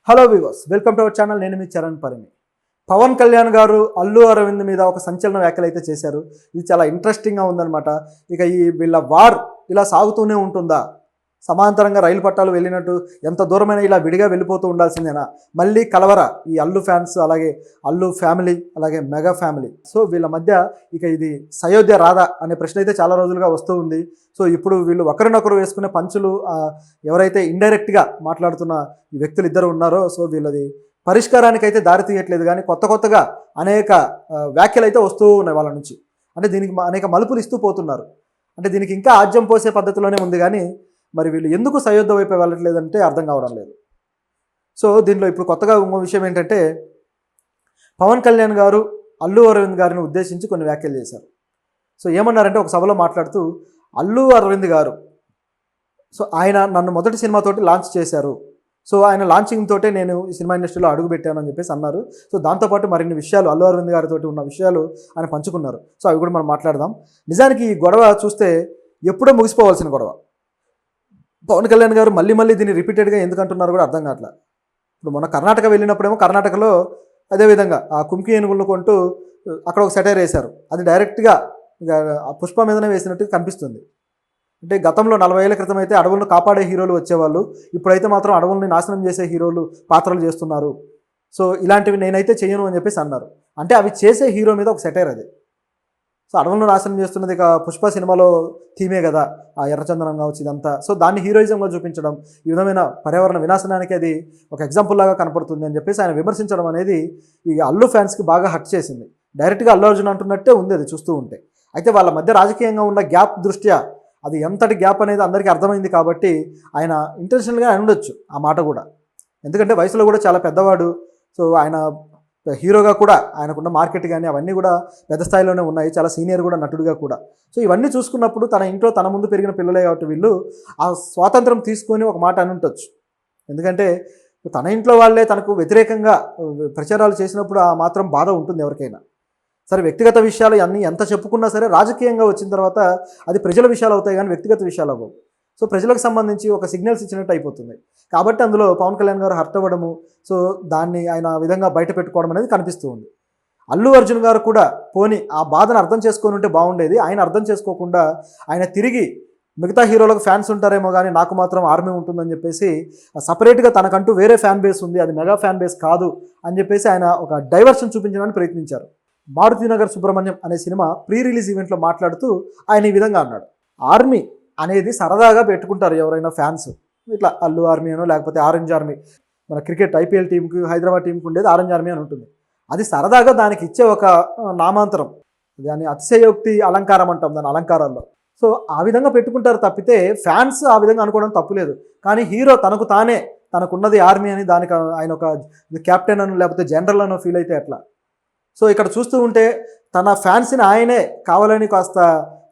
Hello viewers, welcome to our channel. నేను మీ చరణ్ పరిమి. పవన్ కళ్యాణ్ గారు అల్లు అరవింద్ మీద ఒక సంచలన వ్యాఖ్యలు అయితే చేశారు. ఇది చాలా ఇంట్రెస్టింగ్గా ఉందన్నమాట. ఇక వీళ్ళ వార్ ఇలా సాగుతూనే ఉంటుందా? సమాంతరంగా రైలు పట్టాలు వెళ్ళినట్టు ఎంత దూరమైనా ఇలా విడిగా వెళ్ళిపోతూ ఉండాల్సిందేనా? మళ్ళీ కలవర ఈ అల్లు ఫ్యాన్స్, అలాగే అల్లు ఫ్యామిలీ, అలాగే మెగా ఫ్యామిలీ. సో వీళ్ళ మధ్య ఇక ఇది సయోధ్య రాధా అనే ప్రశ్న అయితే చాలా రోజులుగా వస్తూ ఉంది. సో ఇప్పుడు వీళ్ళు ఒకరినొకరు వేసుకునే పంచులు, ఎవరైతే ఇండైరెక్ట్గా మాట్లాడుతున్న ఈ వ్యక్తులు ఇద్దరు ఉన్నారో, సో వీళ్ళది పరిష్కారానికి అయితే దారి తీయట్లేదు. కానీ కొత్తగా అనేక వ్యాఖ్యలు అయితే వస్తూ ఉన్నాయి వాళ్ళ నుంచి. అంటే దీనికి అనేక మలుపులు ఇస్తూ పోతున్నారు. అంటే దీనికి ఇంకా ఆజ్యం పోసే పద్ధతిలోనే ఉంది. కానీ మరి వీళ్ళు ఎందుకు సయోధ్య వైపు వెళ్ళట్లేదంటే అర్థం కావడం లేదు. సో దీనిలో ఇప్పుడు కొత్తగా ఇంకో విషయం ఏంటంటే, పవన్ కళ్యాణ్ గారు అల్లు అరవింద్ గారిని ఉద్దేశించి కొన్ని వ్యాఖ్యలు చేశారు. సో ఏమన్నారంటే, ఒక సభలో మాట్లాడుతూ అల్లు అరవింద్ గారు, సో ఆయన నన్ను మొదటి సినిమాతోటి లాంచ్ చేశారు. సో ఆయన లాంచింగ్ తోటే నేను ఈ సినిమా ఇండస్ట్రీలో అడుగుపెట్టాను అని చెప్పేసి అన్నారు. సో దాంతోపాటు మరిన్ని విషయాలు అల్లు అరవింద్ గారితో ఉన్న విషయాలు ఆయన పంచుకున్నారు. సో అవి కూడా మనం మాట్లాడదాం. నిజానికి ఈ గొడవ చూస్తే ఎప్పుడో ముగిసిపోవాల్సిన గొడవ. పవన్ కళ్యాణ్ గారు మళ్ళీ దీన్ని రిపీటెడ్గా ఎందుకు అంటున్నారు కూడా అర్థం కావట్లేదు. ఇప్పుడు మొన్న కర్ణాటక వెళ్ళినప్పుడేమో కర్ణాటకలో అదేవిధంగా ఆ కుంకి ఏనుగులను కొంటూ అక్కడ ఒక సెటైర్ వేశారు. అది డైరెక్ట్గా ఇక పుష్ప మీదనే వేసినట్టు కనిపిస్తుంది. అంటే గతంలో 40 ఏళ్ల క్రితం అయితే అడవులను కాపాడే హీరోలు వచ్చేవాళ్ళు, ఇప్పుడైతే మాత్రం అడవుల్ని నాశనం చేసే హీరోలు పాత్రలు చేస్తున్నారు. సో ఇలాంటివి నేనైతే చేయను అని చెప్పేసి అన్నారు. అంటే అవి చేసే హీరో మీద ఒక సెటైర్ అది. సో అడవులను నాశనం చేస్తున్నది ఇక పుష్ప సినిమాలో థీమే కదా, ఆ ఎర్రచందనం కావచ్చు ఇదంతా. సో దాన్ని హీరోయిజంగా చూపించడం, ఈ విధమైన పర్యావరణ వినాశనానికి అది ఒక ఎగ్జాంపుల్ లాగా కనపడుతుంది అని చెప్పేసి ఆయన విమర్శించడం అనేది ఈ అల్లు ఫ్యాన్స్కి బాగా హర్ట్ చేసింది. డైరెక్ట్గా అల్లు అర్జున్ అంటున్నట్టే ఉంది అది చూస్తూ ఉంటే. అయితే వాళ్ళ మధ్య రాజకీయంగా ఉన్న గ్యాప్ దృష్ట్యా అది ఎంతటి గ్యాప్ అనేది అందరికీ అర్థమైంది కాబట్టి ఆయన ఇంటెన్షనల్గా ఉండొచ్చు ఆ మాట కూడా. ఎందుకంటే వయసులో కూడా చాలా పెద్దవాడు. సో ఆయన హీరోగా కూడా ఆయనకున్న మార్కెట్ కానీ అవన్నీ కూడా పెద్ద స్థాయిలోనే ఉన్నాయి. చాలా సీనియర్ కూడా, నటుడుగా కూడా. సో ఇవన్నీ చూసుకున్నప్పుడు తన ఇంట్లో తన ముందు పెరిగిన పిల్లలే కాబట్టి వీళ్ళు ఆ స్వాతంత్రం తీసుకొని ఒక మాట అని ఉండొచ్చు. ఎందుకంటే తన ఇంట్లో వాళ్ళే తనకు వ్యతిరేకంగా ప్రచారాలు చేసినప్పుడు ఆ మాత్రం బాధ ఉంటుంది ఎవరికైనా. సరే, వ్యక్తిగత విషయాలు అన్నీ ఎంత చెప్పుకున్నా సరే రాజకీయంగా వచ్చిన తర్వాత అది ప్రజల విషయాలు అవుతాయి కానీ వ్యక్తిగత విషయాలు అవ్వవు. సో ప్రజలకు సంబంధించి ఒక సిగ్నల్స్ ఇచ్చినట్టు అయిపోతుంది. కాబట్టి అందులో పవన్ కళ్యాణ్ గారు హర్ట్ అవ్వడము, సో దాన్ని ఆయన ఆ విధంగా బయట పెట్టుకోవడం అనేది కనిపిస్తూ ఉంది. అల్లు అర్జున్ గారు కూడా పోని ఆ బాధను అర్థం చేసుకొని ఉంటే బాగుండేది. ఆయన అర్థం చేసుకోకుండా ఆయన తిరిగి మిగతా హీరోలకు ఫ్యాన్స్ ఉంటారేమో కానీ నాకు మాత్రం ఆర్మీ ఉంటుందని చెప్పేసి సపరేట్గా తనకంటూ వేరే ఫ్యాన్ బేస్ ఉంది, అది మెగా ఫ్యాన్ బేస్ కాదు అని చెప్పేసి ఆయన ఒక డైవర్షన్ చూపించడానికి ప్రయత్నించారు. మారుతినగర్ సుబ్రహ్మణ్యం అనే సినిమా ప్రీ రిలీజ్ ఈవెంట్లో మాట్లాడుతూ ఆయన ఈ విధంగా అన్నాడు, ఆర్మీ అనేది సరదాగా పెట్టుకుంటారు ఎవరైనా ఫ్యాన్స్, ఇట్లా అల్లు ఆర్మీ అనో లేకపోతే ఆరెంజ్ ఆర్మీ. మన క్రికెట్ ఐపీఎల్ టీంకి, హైదరాబాద్ టీంకి ఉండేది ఆరెంజ్ ఆర్మీ అని ఉంటుంది. అది సరదాగా దానికి ఇచ్చే ఒక నామాంతరం, దాని అతిశయోక్తి అలంకారం అంటాం దాని అలంకారాల్లో. సో ఆ విధంగా పెట్టుకుంటారు తప్పితే ఫ్యాన్స్ ఆ విధంగా అనుకోవడం తప్పులేదు. కానీ హీరో తనకు తానే తనకున్నది ఆర్మీ అని, దానికి ఆయన ఒక కెప్టెన్ అని లేకపోతే జనరల్ అనో ఫీల్ అయితే ఎట్లా? సో ఇక్కడ చూస్తూ ఉంటే తన ఫ్యాన్స్ని ఆయనే కావాలని కాస్త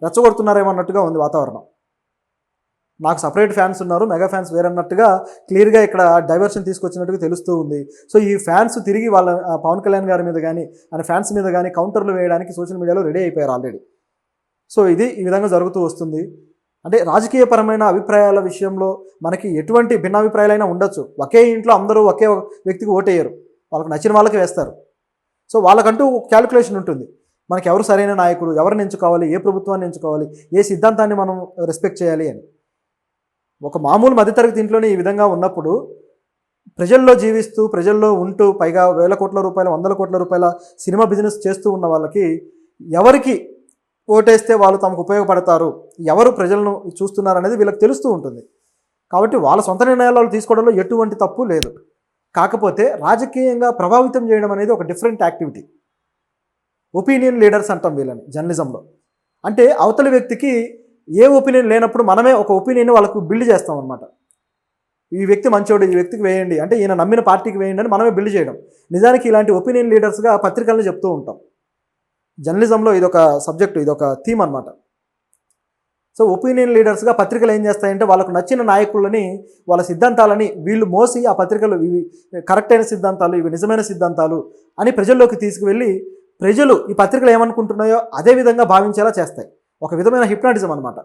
రెచ్చగొడుతున్నారేమో అన్నట్టుగా ఉంది వాతావరణం. నాకు సపరేట్ ఫ్యాన్స్ ఉన్నారు, మెగా ఫ్యాన్స్ వేరన్నట్టుగా క్లియర్గా ఇక్కడ డైవర్షన్ తీసుకొచ్చినట్టుగా తెలుస్తూ ఉంది. సో ఈ ఫ్యాన్స్ తిరిగి వాళ్ళ పవన్ కళ్యాణ్ గారి మీద కానీ ఆయన ఫ్యాన్స్ మీద కానీ కౌంటర్లు వేయడానికి సోషల్ మీడియాలో రెడీ అయిపోయారు ఆల్రెడీ. సో ఇది ఈ విధంగా జరుగుతూ వస్తుంది. అంటే రాజకీయపరమైన అభిప్రాయాల విషయంలో మనకి ఎటువంటి భిన్నాభిప్రాయాలైనా ఉండొచ్చు. ఒకే ఇంట్లో అందరూ ఒకే వ్యక్తికి ఓటేయరు, వాళ్ళకి నచ్చిన వాళ్ళకి వేస్తారు. సో వాళ్ళకంటూ క్యాలిక్యులేషన్ ఉంటుంది. మనకి ఎవరు సరైన నాయకుడు, ఎవరిని ఎంచుకోవాలి, ఏ ప్రభుత్వాన్ని ఎంచుకోవాలి, ఏ సిద్ధాంతాన్ని మనం రెస్పెక్ట్ చేయాలి అని. ఒక మామూలు మధ్యతరగతి ఇంట్లోనే ఈ విధంగా ఉన్నప్పుడు ప్రజల్లో జీవిస్తూ ప్రజల్లో ఉంటూ పైగా వేల కోట్ల రూపాయల, వందల కోట్ల రూపాయల సినిమా బిజినెస్ చేస్తూ ఉన్న వాళ్ళకి ఎవరికి ఓటేస్తే వాళ్ళు తమకు ఉపయోగపడతారు, ఎవరు ప్రజలను చూస్తున్నారు అనేది వీళ్ళకి తెలుస్తూ ఉంటుంది. కాబట్టి వాళ్ళ సొంత నిర్ణయాలు తీసుకోవడంలో ఎటువంటి తప్పు లేదు. కాకపోతే రాజకీయంగా ప్రభావితం చేయడం అనేది ఒక డిఫరెంట్ యాక్టివిటీ. ఒపీనియన్ లీడర్స్ అంటాం వీళ్ళని జర్నలిజంలో. అంటే అవతలి వ్యక్తికి ఏ ఒపీనియన్ లేనప్పుడు మనమే ఒక ఒపీనియన్ వాళ్ళకు బిల్డ్ చేస్తాం అనమాట. ఈ వ్యక్తి మంచోడు, ఈ వ్యక్తికి వేయండి అంటే ఈయన నమ్మిన పార్టీకి వేయండి అని మనమే బిల్డ్ చేయడం. నిజానికి ఇలాంటి ఒపీనియన్ లీడర్స్గా పత్రికలను చెప్తూ ఉంటాం. జర్నలిజంలో ఇదొక సబ్జెక్టు, ఇదొక థీమ్ అనమాట. సో ఒపీనియన్ లీడర్స్గా పత్రికలు ఏం చేస్తాయంటే వాళ్ళకు నచ్చిన నాయకులని, వాళ్ళ సిద్ధాంతాలని వీళ్ళు మోసి ఆ పత్రికలు ఇవి కరెక్ట్ అయిన సిద్ధాంతాలు, ఇవి నిజమైన సిద్ధాంతాలు అని ప్రజల్లోకి తీసుకువెళ్ళి ప్రజలు ఈ పత్రికలు ఏమనుకుంటున్నాయో అదే విధంగా భావించేలా చేస్తాయి. ఒక విధమైన హిప్నాటిజం అనమాట.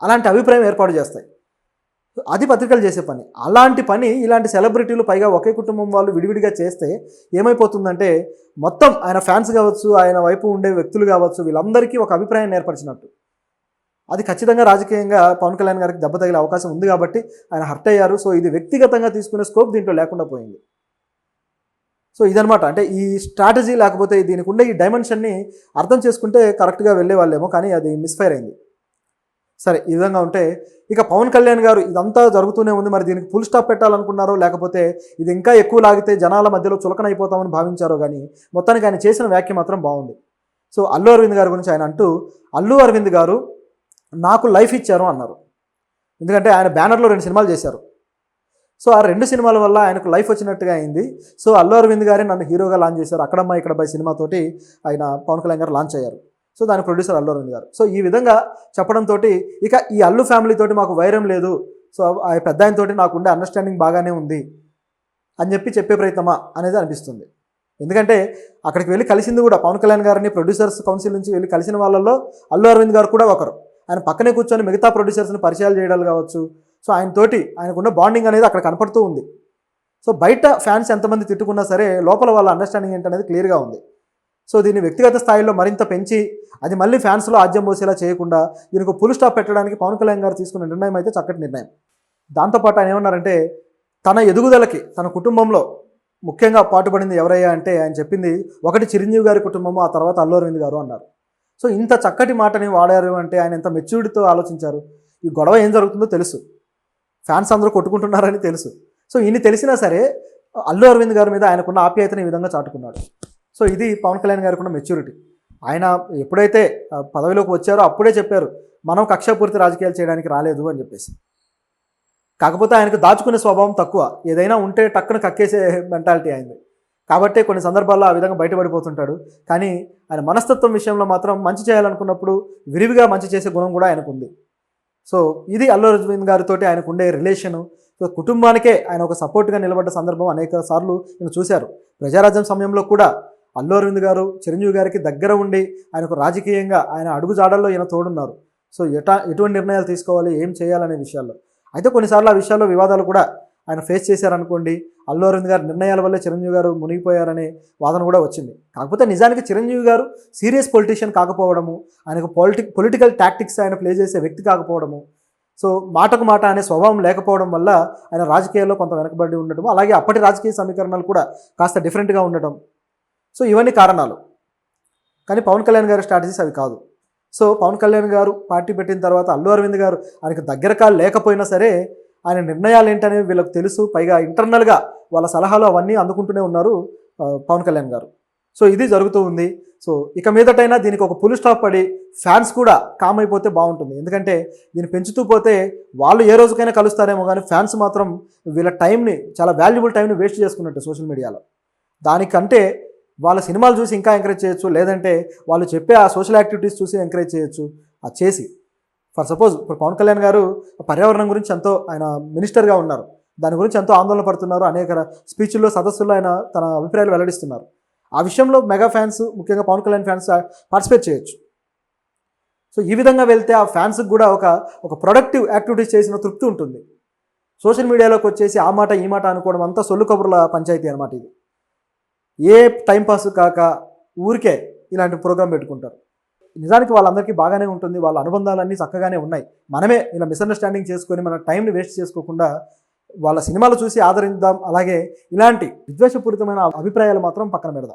అలాంటి అభిప్రాయం ఏర్పాటు చేస్తాయి. అది పత్రికలు చేసే పని. అలాంటి పని ఇలాంటి సెలబ్రిటీలు పైగా ఒకే కుటుంబం వాళ్ళు విడివిడిగా చేస్తే ఏమైపోతుందంటే మొత్తం ఆయన ఫ్యాన్స్ కావచ్చు, ఆయన వైపు ఉండే వ్యక్తులు కావచ్చు, వీళ్ళందరికీ ఒక అభిప్రాయాన్ని ఏర్పరిచినట్టు. అది ఖచ్చితంగా రాజకీయంగా పవన్ కళ్యాణ్ గారికి దెబ్బ తగిలే అవకాశం ఉంది కాబట్టి ఆయన హర్ట్ అయ్యారు. సో ఇది వ్యక్తిగతంగా తీసుకునే స్కోప్ దీంట్లో లేకుండా పోయింది. సో ఇదనమాట. అంటే ఈ స్ట్రాటజీ లేకపోతే దీనికి ఉండే ఈ డైమెన్షన్ని అర్థం చేసుకుంటే కరెక్ట్గా వెళ్ళే వాళ్ళేమో, కానీ అది మిస్ఫైర్ అయింది. సరే, ఈ విధంగా ఉంటే ఇక పవన్ కళ్యాణ్ గారు ఇదంతా జరుగుతూనే ఉంది. మరి దీనికి ఫుల్ స్టాప్ పెట్టాలనుకున్నారో లేకపోతే ఇది ఇంకా ఎక్కువ లాగితే జనాల మధ్యలో చులకన అయిపోతామని భావించారో కానీ మొత్తానికి ఆయన చేసిన వ్యాఖ్య మాత్రం బాగుంది. సో అల్లు అరవింద్ గారి గురించి ఆయన అంటూ, అల్లు అరవింద్ గారు నాకు లైఫ్ ఇచ్చారు అన్నారు. ఎందుకంటే ఆయన బ్యానర్లో 2 సినిమాలు చేశారు. సో ఆ 2 సినిమాల వల్ల ఆయనకు లైఫ్ వచ్చినట్టుగా అయింది. సో అల్లు అరవింద్ గారే నన్ను హీరోగా లాంచ్ చేశారు. అక్కడమ్మ ఇక్కడబ్బాయి సినిమాతోటి ఆయన పవన్ కళ్యాణ్ గారు లాంచ్ అయ్యారు. సో దాని ప్రొడ్యూసర్ అల్లు అరవింద్ గారు. సో ఈ విధంగా చెప్పడంతో ఇక ఈ అల్లు ఫ్యామిలీతోటి మాకు వైరం లేదు, సో ఆ పెద్ద ఆయనతోటి నాకుండే అండర్స్టాండింగ్ బాగానే ఉంది అని చెప్పే ప్రయత్నమా అనేది అనిపిస్తుంది. ఎందుకంటే అక్కడికి వెళ్ళి కలిసింది కూడా పవన్ కళ్యాణ్ గారిని ప్రొడ్యూసర్స్ కౌన్సిల్ నుంచి వెళ్ళి కలిసిన వాళ్ళల్లో అల్లు అరవింద్ గారు కూడా ఒకరు. ఆయన పక్కనే కూర్చొని మిగతా ప్రొడ్యూసర్స్ని పరిచయాలు చేయడాలు కావచ్చు. సో ఆయనకున్న బాండింగ్ అనేది అక్కడ కనపడుతూ ఉంది. సో బయట ఫ్యాన్స్ ఎంతమంది తిట్టుకున్నా సరే లోపల వాళ్ళ అండర్స్టాండింగ్ ఏంటనేది క్లియర్గా ఉంది. సో దీన్ని వ్యక్తిగత స్థాయిలో మరింత పెంచి అది మళ్ళీ ఫ్యాన్స్లో ఆజ్యం పోసేలా చేయకుండా దీనికి ఫుల్ స్టాప్ పెట్టడానికి పవన్ కళ్యాణ్ గారు తీసుకున్న నిర్ణయం అయితే చక్కటి నిర్ణయం. దాంతోపాటు ఆయన ఏమన్నారంటే తన ఎదుగుదలకి తన కుటుంబంలో ముఖ్యంగా పాటుపడింది ఎవరయ్యా అంటే ఆయన చెప్పింది ఒకటి చిరంజీవి గారి కుటుంబము, ఆ తర్వాత అల్లు అరవింద్ గారు అన్నారు. సో ఇంత చక్కటి మాటని వాడారు అంటే ఆయన ఎంత మెచ్యూరిటీతో ఆలోచించారు. ఈ గొడవ ఏం జరుగుతుందో తెలుసు, ఫ్యాన్స్ అందరూ కొట్టుకుంటున్నారని తెలుసు. సో ఇన్ని తెలిసినా సరే అల్లు అరవింద్ గారి మీద ఆయనకున్న ఆప్యాయతని ఈ విధంగా చాటుకున్నాడు. సో ఇది పవన్ కళ్యాణ్ గారికి ఉన్న మెచ్యూరిటీ. ఆయన ఎప్పుడైతే పదవిలోకి వచ్చారో అప్పుడే చెప్పారు మనం కక్షాపూర్తి రాజకీయాలు చేయడానికి రాలేదు అని చెప్పేసి. కాకపోతే ఆయనకు దాచుకునే స్వభావం తక్కువ, ఏదైనా ఉంటే టక్కున కక్కేసే మెంటాలిటీ అయింది. కాబట్టి కొన్ని సందర్భాల్లో ఆ విధంగా బయటపడిపోతుంటాడు. కానీ ఆయన మనస్తత్వం విషయంలో మాత్రం మంచి చేయాలనుకున్నప్పుడు విరివిగా మంచి చేసే గుణం కూడా ఆయనకు ఉంది. సో ఇది అల్లు అరవింద్ గారితో ఆయనకు ఉండే రిలేషను. సో కుటుంబానికే ఆయన ఒక సపోర్ట్గా నిలబడ్డ సందర్భం అనేక సార్లు నేను చూశారు. ప్రజారాజ్యం సమయంలో కూడా అల్లు అరవింద్ గారు చిరంజీవి గారికి దగ్గర ఉండి ఆయనకు రాజకీయంగా ఆయన అడుగుజాడల్లో ఈయన తోడున్నారు. సో ఎటువంటి నిర్ణయాలు తీసుకోవాలి, ఏం చేయాలనే విషయాల్లో. అయితే కొన్నిసార్లు ఆ విషయాల్లో వివాదాలు కూడా ఆయన ఫేస్ చేశారనుకోండి. అల్లు అరవింద్ గారి నిర్ణయాల వల్లే చిరంజీవి గారు మునిగిపోయారనే వాదన కూడా వచ్చింది. కాకపోతే నిజానికి చిరంజీవి గారు సీరియస్ పొలిటీషియన్ కాకపోవడము, ఆయనకు పొలిటికల్ టాక్టిక్స్ ఆయన ప్లే చేసే వ్యక్తి కాకపోవడము, సో మాటకు మాట అనే స్వభావం లేకపోవడం వల్ల ఆయన రాజకీయాల్లో కొంత వెనకబడి ఉండటము, అలాగే అప్పటి రాజకీయ సమీకరణాలు కూడా కాస్త డిఫరెంట్గా ఉండటం. సో ఇవన్నీ కారణాలు. కానీ పవన్ కళ్యాణ్ గారి స్ట్రాటజీస్ అవి కాదు. సో పవన్ కళ్యాణ్ గారు పార్టీ పెట్టిన తర్వాత అల్లు అరవింద్ గారు ఆయనకు దగ్గర కాలు లేకపోయినా సరే ఆయన నిర్ణయాలు ఏంటనేవి వీళ్ళకి తెలుసు. పైగా ఇంటర్నల్గా వాళ్ళ సలహాలు అవన్నీ అందుకుంటూనే ఉన్నారు పవన్ కళ్యాణ్ గారు. సో ఇది జరుగుతూ ఉంది. సో ఇక మీదటైనా దీనికి ఒక ఫుల్ స్టాప్ పడి ఫ్యాన్స్ కూడా కామ్ అయిపోతే బాగుంటుంది. ఎందుకంటే దీన్ని పెంచుతూ పోతే వాళ్ళు ఏ రోజుకైనా కలుస్తారేమో, కానీ ఫ్యాన్స్ మాత్రం వీళ్ళ టైంని, చాలా వాల్యుబుల్ టైంని వేస్ట్ చేసుకున్నట్టు సోషల్ మీడియాలో. దానికంటే వాళ్ళ సినిమాలు చూసి ఇంకా ఎంకరేజ్ చేయొచ్చు, లేదంటే వాళ్ళు చెప్పే ఆ సోషల్ యాక్టివిటీస్ చూసి ఎంకరేజ్ చేయొచ్చు. అది చేసి ఫర్ సపోజ్ ఇప్పుడు పవన్ కళ్యాణ్ గారు పర్యావరణం గురించి ఎంతో, ఆయన మినిస్టర్గా ఉన్నారు, దాని గురించి ఎంతో ఆందోళన పడుతున్నారు. అనేక స్పీచ్ల్లో సదస్సుల్లో ఆయన తన అభిప్రాయాలు వెల్లడిస్తున్నారు. ఆ విషయంలో మెగా ఫ్యాన్స్, ముఖ్యంగా పవన్ కళ్యాణ్ ఫ్యాన్స్ పార్టిసిపేట్ చేయొచ్చు. సో ఈ విధంగా వెళ్తే ఆ ఫ్యాన్స్కి కూడా ఒక ప్రొడక్టివ్ యాక్టివిటీస్ చేసిన తృప్తి ఉంటుంది. సోషల్ మీడియాలోకి వచ్చేసి ఆ మాట ఈ మాట అనుకోవడం అంతా సొల్లు కబుర్ల పంచాయతీ అనమాట. ఇది ఏ టైంపాస్ కాక ఊరికే ఇలాంటి ప్రోగ్రాం పెట్టుకుంటారు. నిజానికి వాళ్ళందరికీ బాగానే ఉంటుంది, వాళ్ళ అనుబంధాలన్నీ చక్కగానే ఉన్నాయి. మనమే ఇలా మిస్అండర్స్టాండింగ్ చేసుకొని మన టైంని వేస్ట్ చేసుకోకుండా వాళ్ళ సినిమాలు చూసి ఆదరిద్దాం. అలాగే ఇలాంటి విద్వేషపూరితమైన అభిప్రాయాలు మాత్రం పక్కన పెడదాం.